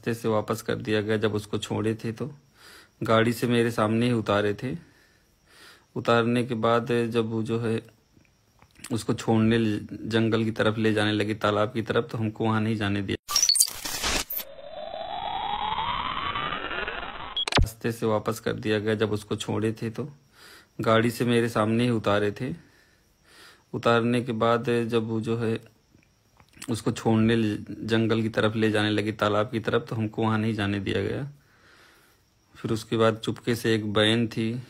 रास्ते से वापस कर दिया गया। जब उसको छोड़े थे तो गाड़ी से मेरे सामने ही उतारे थे। उतारने के बाद जब वो जो है उसको छोड़ने जंगल की तरफ ले जाने लगे, तालाब की तरफ, तो हमको वहां नहीं जाने दिया। रास्ते से वापस कर दिया गया। जब उसको छोड़े थे तो गाड़ी से मेरे सामने ही उतारे थे। उतारने के बाद जब वो जो है उसको छोड़ने जंगल की तरफ ले जाने लगे, तालाब की तरफ, तो हमको वहां नहीं जाने दिया गया। फिर उसके बाद चुपके से एक बहन थी,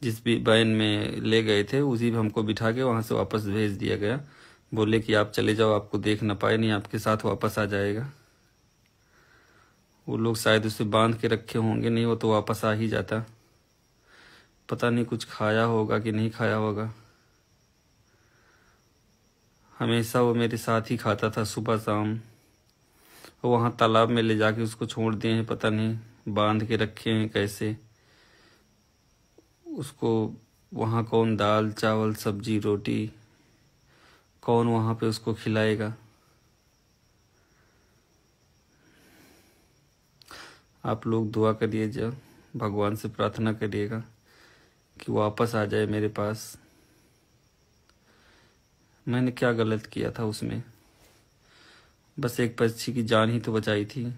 जिस भी बहन में ले गए थे उसी पे हमको बिठा के वहां से वापस भेज दिया गया। बोले कि आप चले जाओ, आपको देख ना पाए, नहीं आपके साथ वापस आ जाएगा। वो लोग शायद उसे बांध के रखे होंगे, नहीं वो तो वापस आ ही जाता। पता नहीं कुछ खाया होगा कि नहीं खाया होगा। हमेशा वो मेरे साथ ही खाता था, सुबह शाम। वो वहां तालाब में ले जाके उसको छोड़ दिए हैं, पता नहीं बांध के रखे हैं कैसे। उसको वहां कौन दाल चावल सब्जी रोटी कौन वहां पे उसको खिलाएगा। आप लोग दुआ करिए, जब भगवान से प्रार्थना करिएगा कि वापस आ जाए मेरे पास। मैंने क्या गलत किया था उसमें? बस एक पक्षी की जान ही तो बचाई थी।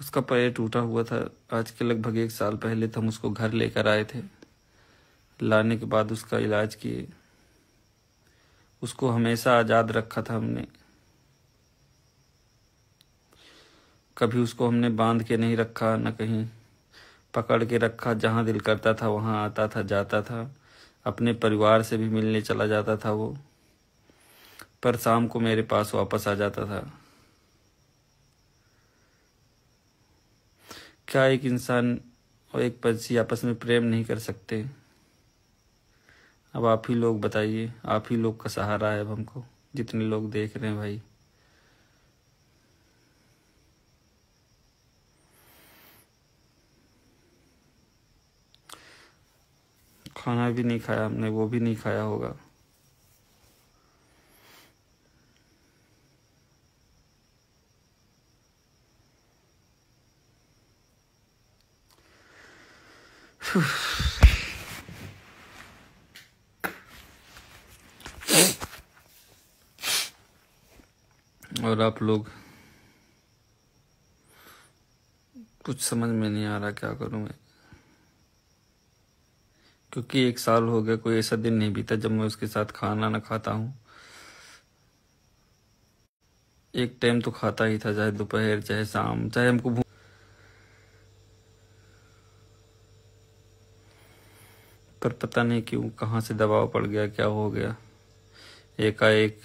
उसका पैर टूटा हुआ था। आज के लगभग 1 साल पहले तो हम उसको घर लेकर आए थे। लाने के बाद उसका इलाज किए। उसको हमेशा आजाद रखा था हमने। कभी उसको हमने बांध के नहीं रखा, न कहीं पकड़ के रखा। जहां दिल करता था वहां आता था, जाता था। अपने परिवार से भी मिलने चला जाता था वो, पर शाम को मेरे पास वापस आ जाता था। क्या एक इंसान और एक पक्षी आपस में प्रेम नहीं कर सकते? अब आप ही लोग बताइए, आप ही लोग का सहारा है अब हमको, जितने लोग देख रहे हैं भाई। खाना भी नहीं खाया हमने, वो भी नहीं खाया होगा। और आप लोग, कुछ समझ में नहीं आ रहा क्या करूं मैं, क्योंकि 1 साल हो गया, कोई ऐसा दिन नहीं बीता जब मैं उसके साथ खाना ना खाता हूं। एक टाइम तो खाता ही था, चाहे दोपहर चाहे शाम, चाहे हमको पर पता नहीं क्यों कहाँ से दबाव पड़ गया, क्या हो गया। एकाएक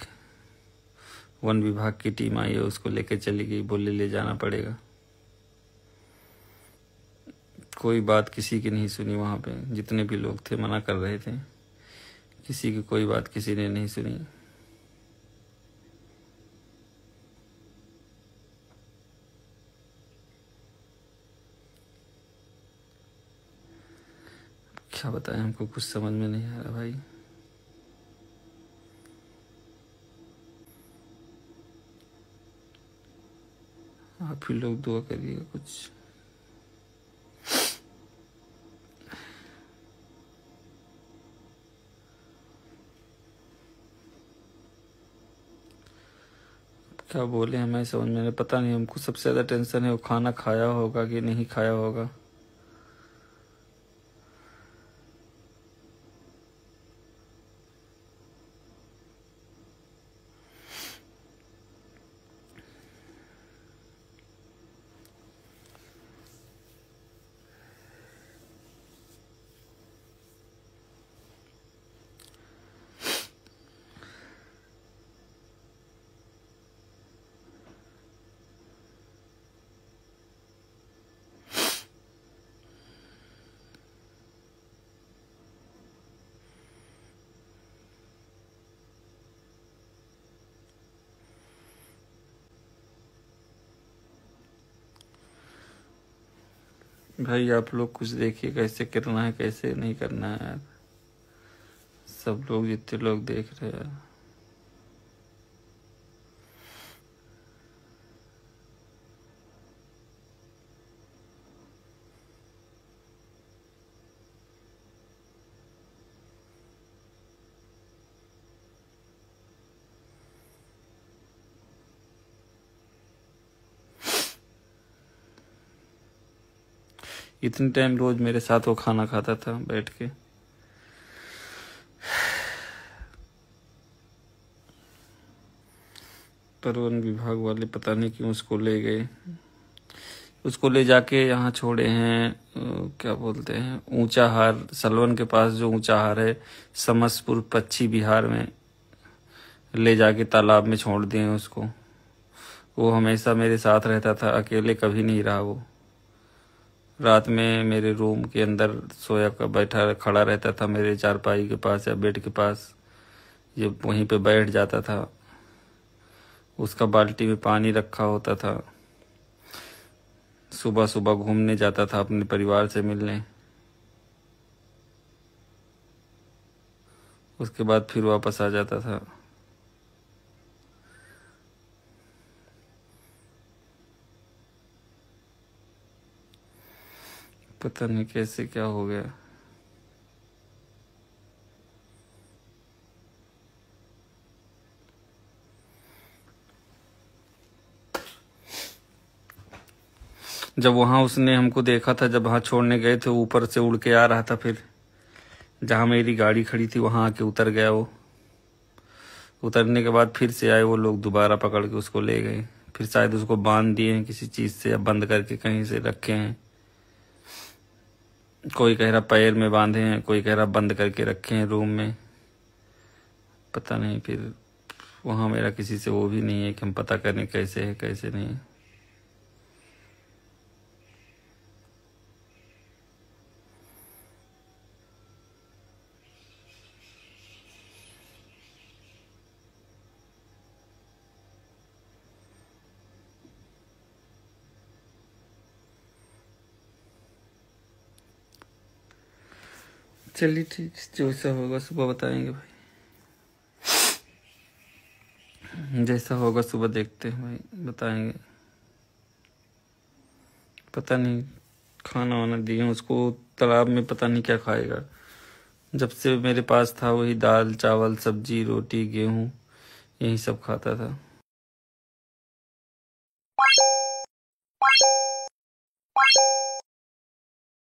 वन विभाग की टीम आई है, उसको लेके चली गई, बोले ले जाना पड़ेगा। कोई बात किसी की नहीं सुनी। वहां पे जितने भी लोग थे मना कर रहे थे, किसी की कोई बात किसी ने नहीं सुनी। क्या बताएं, हमको कुछ समझ में नहीं आ रहा भाई। आप ही लोग दुआ करिएगा कुछ। क्या बोले हमें समझ में नहीं, पता नहीं। हमको सबसे ज्यादा टेंशन है वो खाना खाया होगा कि नहीं खाया होगा। भाई आप लोग कुछ देखिए कैसे करना है कैसे नहीं करना है यार। सब लोग जितने लोग देख रहे हैं इतने टाइम रोज मेरे साथ वो खाना खाता था बैठ के। पर वन विभाग वाले पता नहीं क्यों उसको ले गए। उसको ले जाके यहाँ छोड़े हैं क्या बोलते हैं ऊंचाहार, सलवन के पास जो ऊंचाहार है समसपुर पश्चिम बिहार में, ले जाके तालाब में छोड़ दिए हैं उसको। वो हमेशा मेरे साथ रहता था, अकेले कभी नहीं रहा वो। रात में मेरे रूम के अंदर सोया का बैठा खड़ा रहता था मेरे चारपाई के पास या बेड के पास, ये वहीं पे बैठ जाता था। उसका बाल्टी में पानी रखा होता था। सुबह सुबह घूमने जाता था अपने परिवार से मिलने, उसके बाद फिर वापस आ जाता था। पता नहीं कैसे क्या हो गया। जब वहां उसने हमको देखा था, जब वहां छोड़ने गए थे, ऊपर से उड़ के आ रहा था, फिर जहां मेरी गाड़ी खड़ी थी वहां आके उतर गया वो। उतरने के बाद फिर से आए वो लोग, दोबारा पकड़ के उसको ले गए। फिर शायद उसको बांध दिए हैं किसी चीज से या बंद करके कहीं से रखे हैं। कोई कह रहा पैर में बांधे हैं, कोई कह रहा बंद करके रखे हैं रूम में। पता नहीं, फिर वहां मेरा किसी से वो भी नहीं है कि हम पता करें कैसे है कैसे नहीं है। चलिए ठीक, जैसा होगा सुबह बताएंगे भाई। जैसा होगा सुबह देखते हैं भाई, बताएंगे। पता नहीं, खाना वाना दिए उसको तालाब में, पता नहीं क्या खाएगा। जब से मेरे पास था वही दाल चावल सब्जी रोटी गेहूं यही सब खाता था।